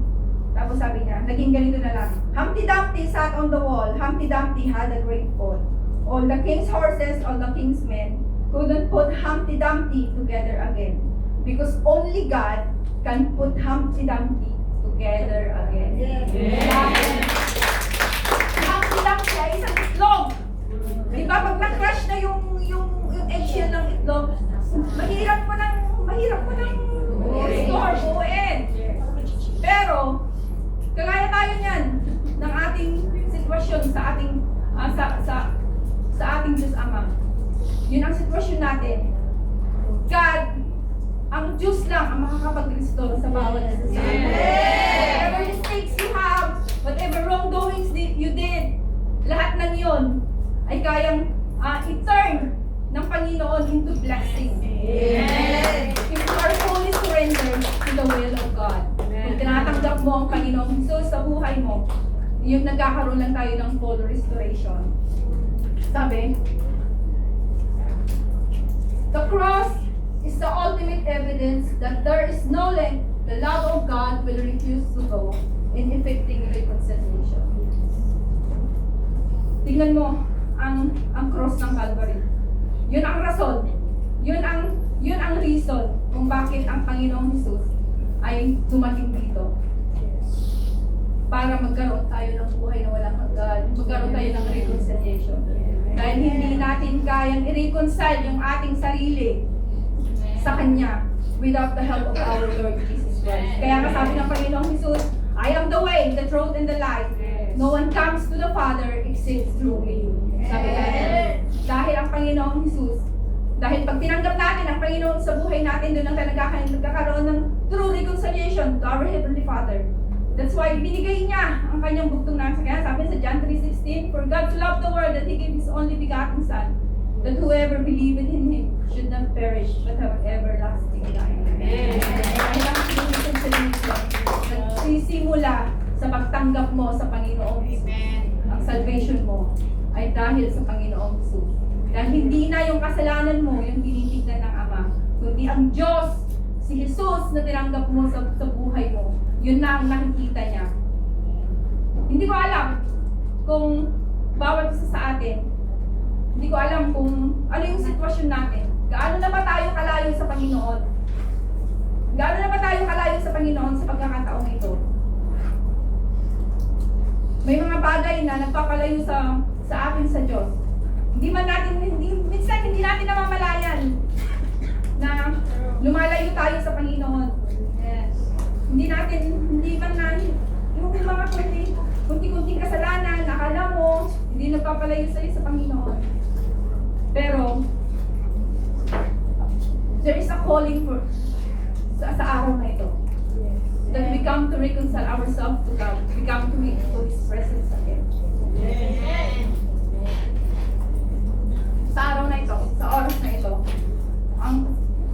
Tapos sabi niya, naging ganito na lang. Humpty Dumpty sat on the wall. Humpty Dumpty had a great fall. All the king's horses, all the king's men couldn't put Humpty Dumpty together again. Because only God can put Humpty Dumpty together again. Humpty Dumpty ay isang itlog. Di ba pag na-crush na yung eggshell ng itlog, mahirap mo nang restore, buuin. Pero, kagaya tayo niyan ng ating sitwasyon sa ating Diyos Ama. Yun ang sitwasyon natin. God makapag-restore sa bawat isa sa atin. Whatever mistakes you have, whatever wrongdoings you did, lahat ng yon ay kayang i-turn ng Panginoon into blessing. If you are fully surrendered to the will of God. Kung tinatanggap mo ang Panginoong Jesus sa buhay mo, yung nagkakaroon lang tayo ng full restoration. Sabi, the cross is the ultimate evidence that there is no length the love of God will refuse to go in effecting reconciliation. Tingnan mo ang cross ng Calvary. Yun ang rason. Yun ang reason kung bakit ang Panginoong Jesus ay dumating dito. Para magkaroon tayo ng buhay na walang hanggan. Magkaroon tayo ng reconciliation. Dahil hindi natin kayang i-reconcile yung ating sarili sa Kanya without the help of our Lord Jesus Christ. Kaya nga sabi ng Panginoong Jesus, I am the way, the truth, and the life. No one comes to the Father except through me. Sabi natin, dahil ang Panginoong Jesus, dahil pag tinanggap natin ang Panginoon sa buhay natin, doon lang tayo nagkakaroon ng true reconciliation to our Heavenly Father. That's why binigay niya ang kanyang bugtong na. Kaya sabi sa John 3:16, for God loved the world that He gave His only begotten Son, that whoever believeth in Him should not perish but have everlasting life. Dahil ang reconciliation nagsisimula sa pagtanggap mo sa Panginoong Jesus. Ang salvation mo ay dahil sa Panginoong Jesus. Dahil hindi na yung kasalanan mo yung tinitignan ng Ama, kundi ang Diyos, si Jesus na tinanggap mo sa buhay mo, yun na ang nakikita niya. Hindi ko alam kung bawat isa sa atin, hindi ko alam kung ano yung sitwasyon natin. Gaano na ba tayo kalayo sa Panginoon? Gaano na ba tayo kalayo sa Panginoon sa pagkakataong ito? May mga bagay na nagpapalayo sa atin sa Diyos. Minsan hindi natin namamalayan na lumalayo tayo sa Panginoon. Hindi man na, yung mga kunti-kunting kasalanan, nakala mo, hindi nagpapalayo sa'yo sa Panginoon. Pero, there is a calling sa araw na ito. That we come to reconcile ourselves to God. We come to His presence again. Sa araw na ito, sa oras na ito,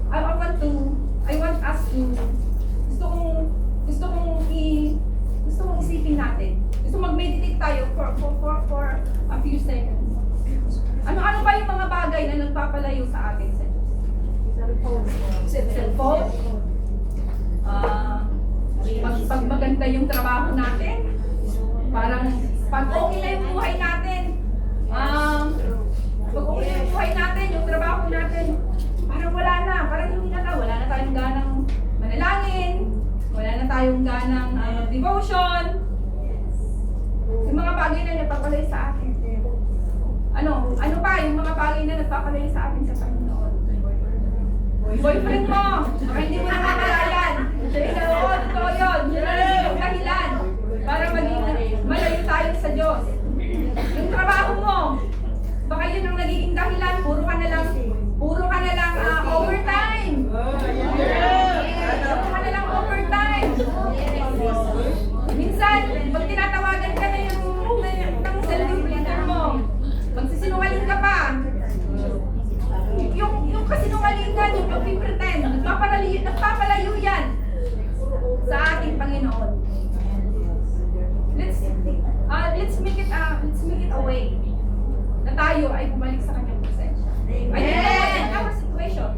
I want us to, gusto kong isipin natin. Gusto mag-meditate tayo for a few seconds. Ano ba yung mga bagay na nagpapalayo sa atin sa Diyos? Cellphone? Pag maganda yung trabaho natin, parang pag okay na yung buhay natin, pag okay na yung buhay natin, yung trabaho natin, parang wala na tayong ganang manalangin, wala na tayong ganang devotion. Yung mga bagay na nagpapalay sa atin. Ano pa yung mga bagay na nagpapalay sa atin sa Panginoon? Boyfriend mo, baka hindi mo namamalayan. Totoo yun. Yun yung dahilan para maging malayo tayo sa Diyos. Yung trabaho mo, baka yun ang nagiging dahilan, puro ka na lang overtime. Puro ka na lang overtime. Minsan, pag tinatawagan ka na ng cellphone leader mo, magsisinungaling ka pa. Yung kasinungalingan, yung pag-pretend, nagpapalayo yan sa ating Panginoon. Let's make it a way na tayo ay bumalik sa kanyang presensya. I don't know what our situation.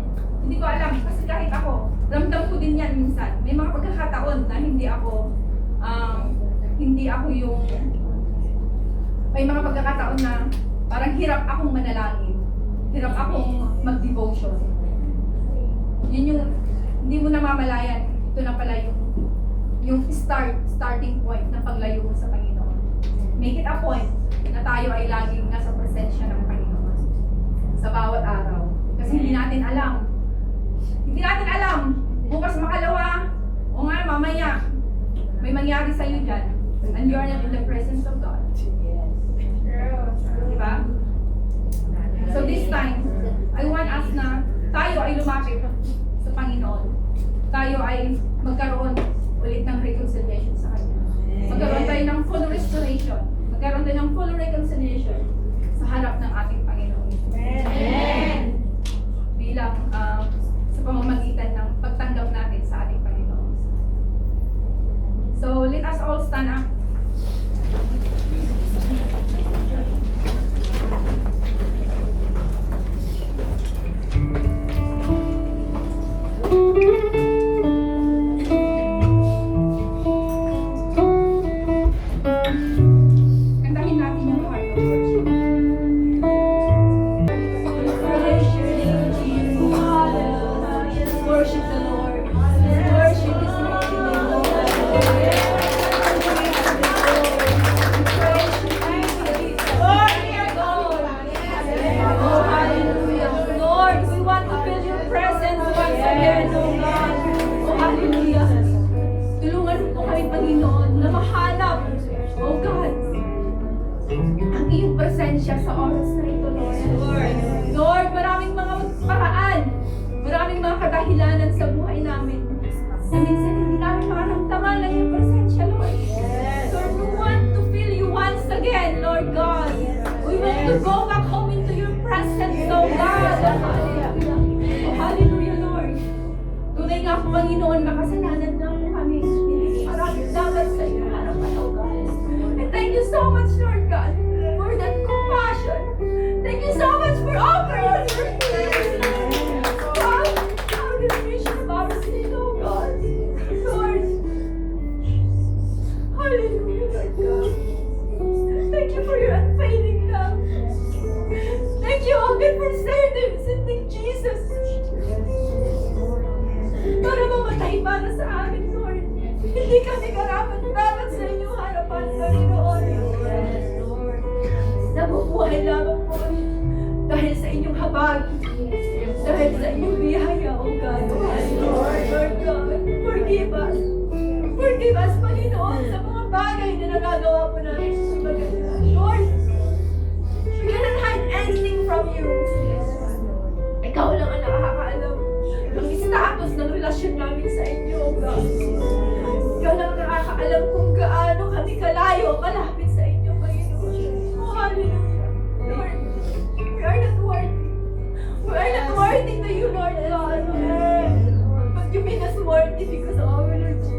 Hindi ko alam kasi kahit ako, ramdam ko din yan minsan. May mga pagkakataon na may mga pagkakataon na parang hirap akong manalangin. Hirap akong mag-devotion. Yun yung hindi mo namamalayan. Ito na pala yung starting point ng paglayo mo sa Panginoon. Make it a point na tayo ay laging nasa presensya ng Panginoon sa bawat araw. Kasi hindi natin alam bukas makalawa o nga mamaya may mangyari sa iyo dyan and you are not in the presence of God. Diba? So this time, I want us na tayo ay lumapit sa Panginoon. tayo ay magkaroon ulit ng reconciliation sa Kanya. Magkaroon tayo ng full restoration. Magkaroon tayo ng full reconciliation sa harap ng ating Panginoon. Amen. Bilang sa pamamagitan ng pagtanggap natin sa ating Panginoon. So, let us all stand up. Kantahin natin yung heart of worship. Worship the Lord. Worship His mighty name. Oh, hallelujah. Lord, we want to feel your presence once again, oh God. Oh, hallelujah. Tulungan mo po kami, Panginoon, na mahanap, oh God, ang iyong presensya sa oras na ito, Lord. Lord, maraming mga paraan, maraming mga kadahilanan sa buhay namin. Na minsan hindi namin makaramdaman ng iyong presensya, Lord. Lord, we want to feel you once again, Lord God. We want to go back home into your presence, oh God. Hallelujah. Oh, hallelujah, Lord. Tunay nga po, Panginoon, makasalanan na po kami. Hindi marami dapat sa iyo harapan, oh God. And thank you so much, Lord God, for that compassion. Thank you so much for offering us your grace. God, how the mission of our sin, oh God. Lord, hallelujah, Lord God. Thank you for your unfailing love. Thank you, oh God, for sending Jesus para mamatay para sa amin, Lord. Hindi kami karapat dapat sa inyong harapan, Panginoon. Nabubuhay lamang po kami dahil sa inyong habag, dahil sa inyong biyaya, oh God. Lord God, forgive us. Forgive us, Panginoon, sa mga bagay na nagagawa po namin sa maganda. Lord, we cannot hide anything from you. Ikaw lang ang nakakaalam ng status ng relasyon namin sa inyo, oh God. Ikaw lang ang nakakaalam kung gaano kami kalayo o kalapit sa inyo, Panginoon. Oh, hallelujah. Lord, we are not worthy. We are not worthy to you, Lord God. But you made us worthy because of our Lord Jesus.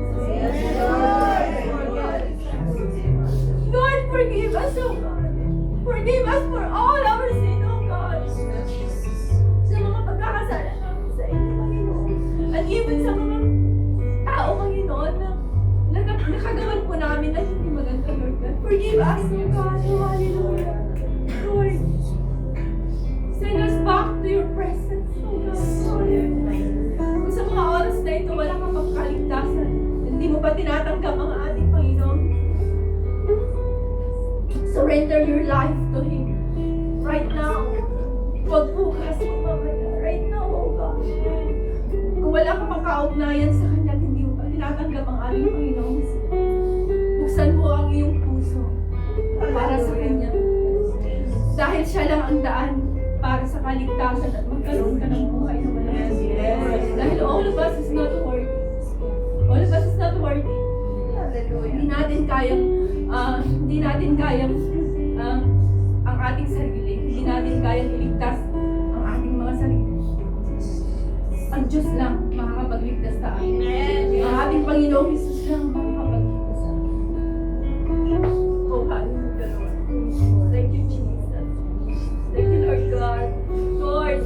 Lord, forgive us, oh God. Forgive us for all our sin, oh God. Sa mga pagkakasala namin sa inyo, Panginoon. At even sa mga tao, Panginoon, na nakagawan po namin na hindi maganda, Lord God. Forgive us, oh God. Oh, hallelujah. Lord, send us back to your presence, oh God. Kung sa mga oras na ito, wala kang pagkaligtasan, hindi mo pa tinatanggap ang ating Panginoon, surrender your life to Him. Right now. Huwag bukas kung mamaya. Right now, oh God. Kung wala ka pang kaugnayan sa Kanya at hindi mo pa tinatanggap ang ating Panginoon, buksan mo ang iyong puso para sa Kanya. Dahil Siya lang ang daan para sa kaligtasan at magkaroon ka ng buhay na walang Dahil all of us is not worthy. All of us is not worthy. Hindi natin kayang ang ating sarili. Hindi natin kayang iligtas ang ating mga sarili. Ang Diyos lang makakapagligtas sa atin. Ang ating Panginoong Jesus lang makakapagligtas sa atin. Oh, hallelujah, Lord. Thank you, Jesus. Thank you, Lord God. Lord,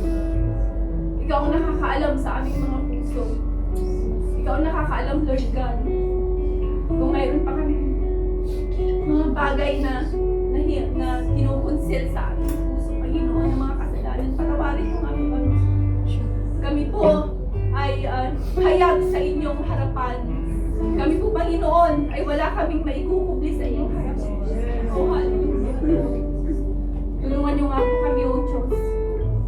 Ikaw ang nakakaalam sa aming mga puso. Ikaw ang nakakaalam, Lord God. Kung mayroon pa kami mga bagay na kinukonsil sa aming puso, Panginoon, ng mga kasalanan, patawarin mo kami, Panginoon. Kami po ay hayag sa inyong harapan. Kami po, Panginoon, ay wala kaming maikukubli sa inyong harapan. Oh, hallelujah. Tulungan niyo nga po kami, O Diyos,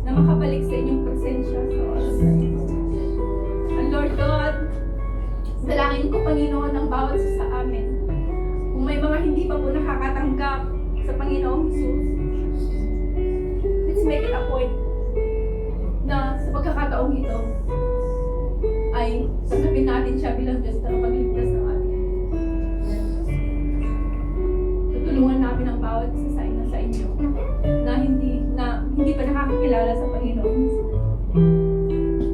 na makabalik sa inyong presensya sa oras na ito. And Lord God, dalangin ko, Panginoon, ang bawat isa sa amin. Kung may mga hindi pa po nakakatanggap sa Panginoong Jesus, let's make it a point na sa pagkakataong ito, ay tanggapin natin siya bilang Diyos na pagligtas ng ating tutulungan namin ang bawat isa sa inyo na hindi pa nakakakilala sa Panginoon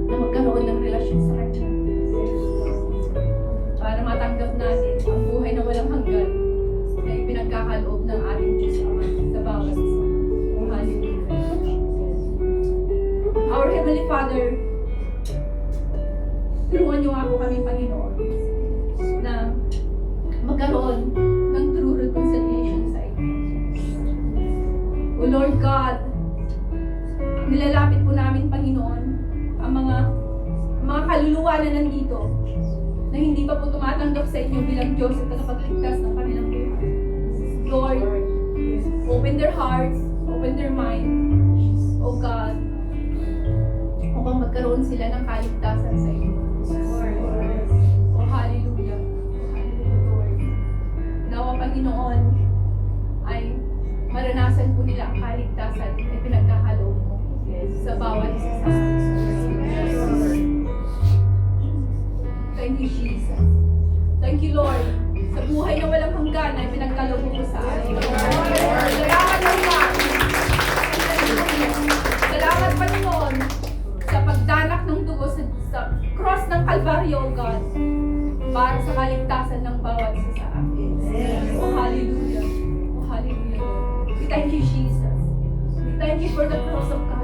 na magkaroon ng relasyon sa Kanya para matanggap natin ang buhay na walang hanggan na ipinagkakaloob ng ating Diyos Ama sa bawat isa. Oh, hallelujah. Our Heavenly Father, tulungan niyo ako kami, Panginoon, na magkaroon ng true reconciliation sa inyo. O Lord God, nilalapit po namin, Panginoon, ang mga kaluluwa na nandito na hindi pa po tumatanggap sa inyo bilang Diyos at tagapagligtas ng kanilang buhay. Lord, open their hearts, open their mind, O God, upang magkaroon sila ng kaligtasan sa inyo. O hallelujah. Hallelujah, Lord. Nawa, Panginoon, ay maranasan po nila ang kaligtasan na pinagkakaloob mo sa bawat isa sa amin. Thank you, Jesus. Thank you, Lord, sa buhay na walang hanggan na pinagkaloob mo sa amin. Salamat, Lord. Salamat, Panginoon, sa pagdanak ng dugo sa cross ng Kalbaryo, God, para sa kaligtasan ng bawat isa sa amin. Oh, hallelujah. Oh, hallelujah. We thank you, Jesus. We thank you for the cross of God.